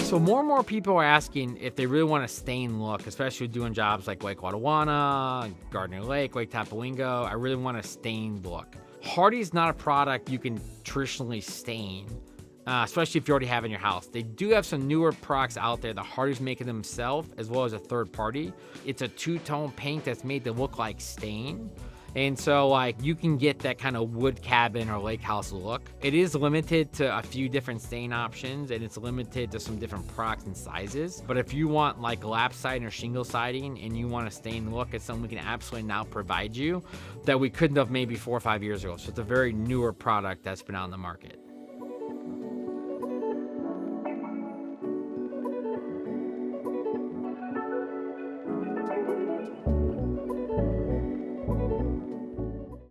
So more and more people are asking if they really want a stain look, especially doing jobs like Lake Watawana, Gardner Lake, Lake Tapawingo. I really want a stained look. Hardie is not a product you can traditionally stain, especially if you already have in your house. They do have some newer products out there that Hardie's making themselves, as well as a third party. It's a two-tone paint that's made to look like stain. And so like you can get that kind of wood cabin or lake house look. It is limited to a few different stain options, and it's limited to some different products and sizes. But if you want like lap siding or shingle siding and you want a stain look, it's something we can absolutely now provide you that we couldn't have maybe 4 or 5 years ago. So it's a very newer product that's been out in the market.